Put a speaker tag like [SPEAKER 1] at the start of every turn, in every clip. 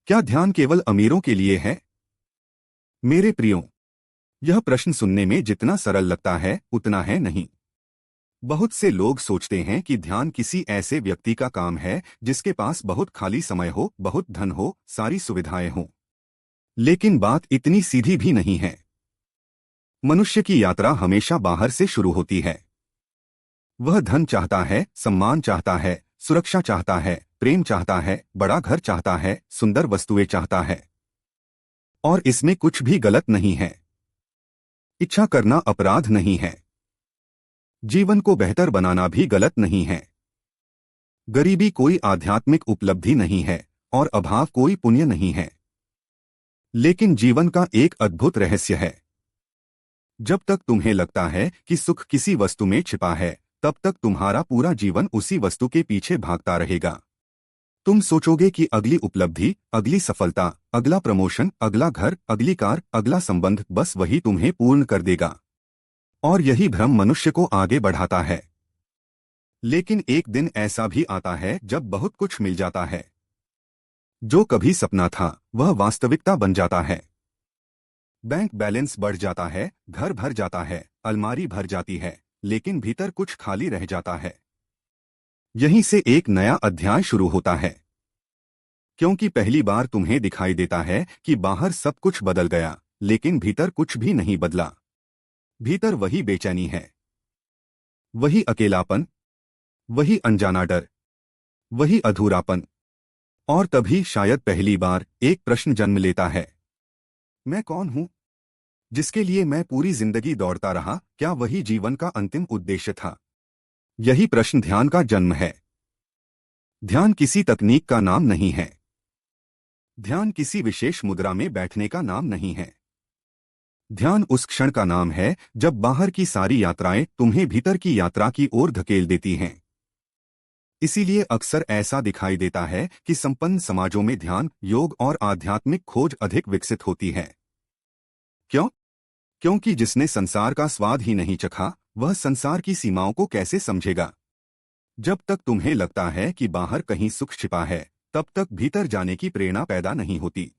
[SPEAKER 1] क्या ध्यान केवल अमीरों के लिए है? मेरे प्रियो, यह प्रश्न सुनने में जितना सरल लगता है उतना है नहीं। बहुत से लोग सोचते हैं कि ध्यान किसी ऐसे व्यक्ति का काम है जिसके पास बहुत खाली समय हो, बहुत धन हो, सारी सुविधाएं हों। लेकिन बात इतनी सीधी भी नहीं है। मनुष्य की यात्रा हमेशा बाहर से शुरू होती है। वह धन चाहता है, सम्मान चाहता है, सुरक्षा चाहता है, प्रेम चाहता है, बड़ा घर चाहता है, सुंदर वस्तुएं चाहता है। और इसमें कुछ भी गलत नहीं है। इच्छा करना अपराध नहीं है। जीवन को बेहतर बनाना भी गलत नहीं है। गरीबी कोई आध्यात्मिक उपलब्धि नहीं है और अभाव कोई पुण्य नहीं है। लेकिन जीवन का एक अद्भुत रहस्य है। जब तक तुम्हें लगता है कि सुख किसी वस्तु में छिपा है, तब तक तुम्हारा पूरा जीवन उसी वस्तु के पीछे भागता रहेगा। तुम सोचोगे कि अगली उपलब्धि, अगली सफलता, अगला प्रमोशन, अगला घर, अगली कार, अगला संबंध, बस वही तुम्हें पूर्ण कर देगा। और यही भ्रम मनुष्य को आगे बढ़ाता है। लेकिन एक दिन ऐसा भी आता है जब बहुत कुछ मिल जाता है। जो कभी सपना था वह वास्तविकता बन जाता है। बैंक बैलेंस बढ़ जाता है, घर भर जाता है, अलमारी भर जाती है, लेकिन भीतर कुछ खाली रह जाता है। यहीं से एक नया अध्याय शुरू होता है। क्योंकि पहली बार तुम्हें दिखाई देता है कि बाहर सब कुछ बदल गया, लेकिन भीतर कुछ भी नहीं बदला। भीतर वही बेचैनी है, वही अकेलापन, वही अनजाना डर, वही अधूरापन। और तभी शायद पहली बार एक प्रश्न जन्म लेता है। मैं कौन हूं? जिसके लिए मैं पूरी जिंदगी दौड़ता रहा, क्या वही जीवन का अंतिम उद्देश्य था? यही प्रश्न ध्यान का जन्म है। ध्यान किसी तकनीक का नाम नहीं है। ध्यान किसी विशेष मुद्रा में बैठने का नाम नहीं है। ध्यान उस क्षण का नाम है जब बाहर की सारी यात्राएं तुम्हें भीतर की यात्रा की ओर धकेल देती हैं। इसीलिए अक्सर ऐसा दिखाई देता है कि संपन्न समाजों में ध्यान, योग और आध्यात्मिक खोज अधिक विकसित होती है। क्यों? क्योंकि जिसने संसार का स्वाद ही नहीं चखा, वह संसार की सीमाओं को कैसे समझेगा? जब तक तुम्हें लगता है कि बाहर कहीं सुख छिपा है, तब तक भीतर जाने की प्रेरणा पैदा नहीं होती।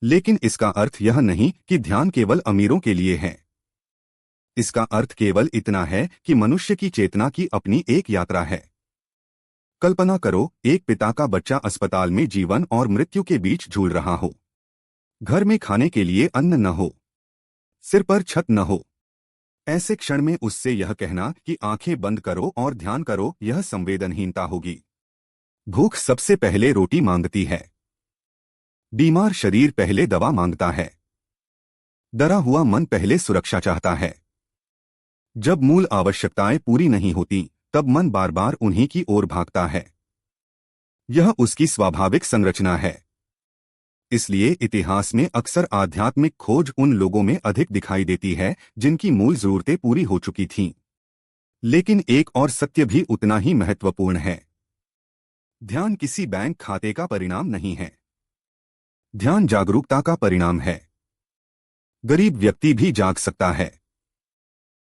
[SPEAKER 1] लेकिन इसका अर्थ यह नहीं कि ध्यान केवल अमीरों के लिए है। इसका अर्थ केवल इतना है कि मनुष्य की चेतना की अपनी एक यात्रा है। कल्पना करो, एक पिता का बच्चा अस्पताल में जीवन और मृत्यु के बीच झूल रहा हो। घर में खाने के लिए अन्न न हो, सिर पर छत न हो। ऐसे क्षण में उससे यह कहना कि आंखें बंद करो और ध्यान करो, यह संवेदनहीनता होगी। भूख सबसे पहले रोटी मांगती है। बीमार शरीर पहले दवा मांगता है। डरा हुआ मन पहले सुरक्षा चाहता है। जब मूल आवश्यकताएं पूरी नहीं होती, तब मन बार बार उन्हीं की ओर भागता है। यह उसकी स्वाभाविक संरचना है। इसलिए इतिहास में अक्सर आध्यात्मिक खोज उन लोगों में अधिक दिखाई देती है जिनकी मूल जरूरतें पूरी हो चुकी थीं। लेकिन एक और सत्य भी उतना ही महत्वपूर्ण है। ध्यान किसी बैंक खाते का परिणाम नहीं है। ध्यान जागरूकता का परिणाम है। गरीब व्यक्ति भी जाग सकता है।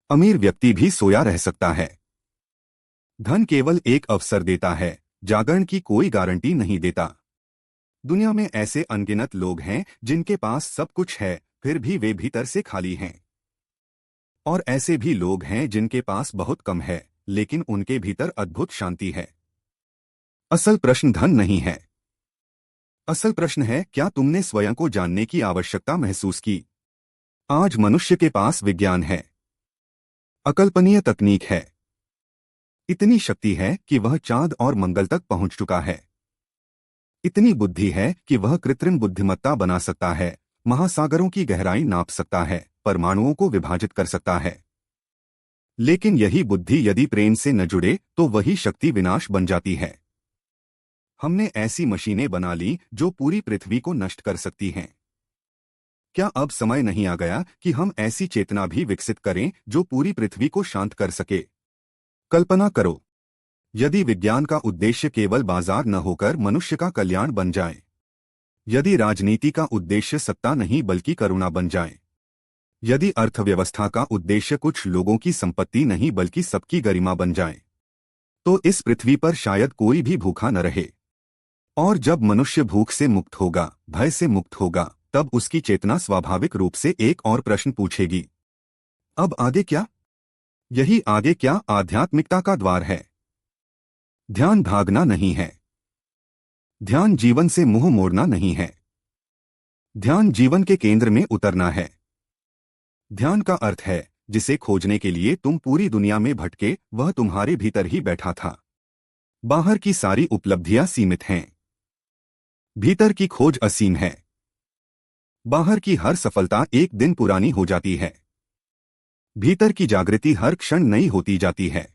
[SPEAKER 1] अमीर व्यक्ति भी सोया रह सकता है। धन केवल एक अवसर देता है, जागरण की कोई गारंटी नहीं देता। दुनिया में ऐसे अनगिनत लोग हैं जिनके पास सब कुछ है, फिर भी वे भीतर से खाली हैं। और ऐसे भी लोग हैं जिनके पास बहुत कम है, लेकिन उनके भीतर अद्भुत शांति है। असल प्रश्न धन नहीं है। असल प्रश्न है, क्या तुमने स्वयं को जानने की आवश्यकता महसूस की? आज मनुष्य के पास विज्ञान है, अकल्पनीय तकनीक है, इतनी शक्ति है कि वह चांद और मंगल तक पहुंच चुका है। इतनी बुद्धि है कि वह कृत्रिम बुद्धिमत्ता बना सकता है, महासागरों की गहराई नाप सकता है, परमाणुओं को विभाजित कर सकता है। लेकिन यही बुद्धि यदि प्रेम से न जुड़े तो वही शक्ति विनाश बन जाती है। हमने ऐसी मशीनें बना ली जो पूरी पृथ्वी को नष्ट कर सकती हैं। क्या अब समय नहीं आ गया कि हम ऐसी चेतना भी विकसित करें जो पूरी पृथ्वी को शांत कर सके? कल्पना करो, यदि विज्ञान का उद्देश्य केवल बाजार न होकर मनुष्य का कल्याण बन जाए। यदि राजनीति का उद्देश्य सत्ता नहीं बल्कि करुणा बन जाए। यदि अर्थव्यवस्था का उद्देश्य कुछ लोगों की संपत्ति नहीं बल्कि सबकी गरिमा बन जाए, तो इस पृथ्वी पर शायद कोई भी भूखा न रहे। और जब मनुष्य भूख से मुक्त होगा, भय से मुक्त होगा, तब उसकी चेतना स्वाभाविक रूप से एक और प्रश्न पूछेगी, अब आगे क्या? यही आगे क्या आध्यात्मिकता का द्वार है। ध्यान भागना नहीं है। ध्यान जीवन से मुंह मोड़ना नहीं है। ध्यान जीवन के केंद्र में उतरना है। ध्यान का अर्थ है जिसे खोजने के लिए तुम पूरी दुनिया में भटके, वह तुम्हारे भीतर ही बैठा था। बाहर की सारी उपलब्धियां सीमित हैं, भीतर की खोज असीम है। बाहर की हर सफलता एक दिन पुरानी हो जाती है, भीतर की जागृति हर क्षण नई होती जाती है।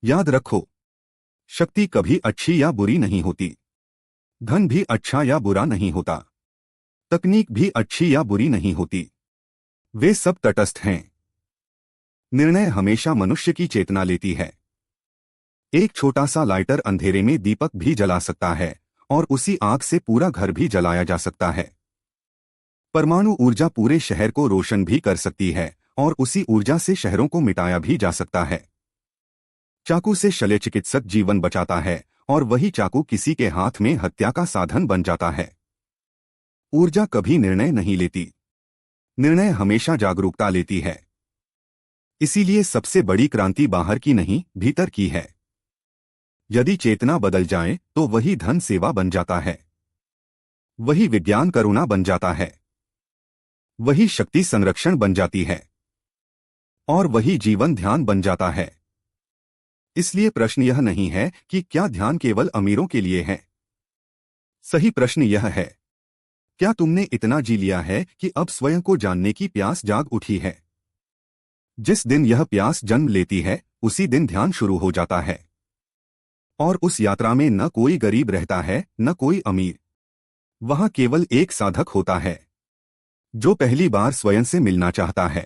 [SPEAKER 1] याद रखो, शक्ति कभी अच्छी या बुरी नहीं होती, धन भी अच्छा या बुरा नहीं होता, तकनीक भी अच्छी या बुरी नहीं होती, वे सब तटस्थ हैं। निर्णय हमेशा मनुष्य की चेतना लेती है। एक छोटा सा लाइटर अंधेरे में दीपक भी जला सकता है और उसी आग से पूरा घर भी जलाया जा सकता है। परमाणु ऊर्जा पूरे शहर को रोशन भी कर सकती है और उसी ऊर्जा से शहरों को मिटाया भी जा सकता है। चाकू से शल्य चिकित्सक जीवन बचाता है और वही चाकू किसी के हाथ में हत्या का साधन बन जाता है। ऊर्जा कभी निर्णय नहीं लेती, निर्णय हमेशा जागरूकता लेती है। इसीलिए सबसे बड़ी क्रांति बाहर की नहीं, भीतर की है। यदि चेतना बदल जाए तो वही धन सेवा बन जाता है, वही विज्ञान करुणा बन जाता है, वही शक्ति संरक्षण बन जाती है और वही जीवन ध्यान बन जाता है। इसलिए प्रश्न यह नहीं है कि क्या ध्यान केवल अमीरों के लिए है। सही प्रश्न यह है, क्या तुमने इतना जी लिया है कि अब स्वयं को जानने की प्यास जाग उठी है? जिस दिन यह प्यास जन्म लेती है उसी दिन ध्यान शुरू हो जाता है। और उस यात्रा में न कोई गरीब रहता है, न कोई अमीर। वहां केवल एक साधक होता है जो पहली बार स्वयं से मिलना चाहता है।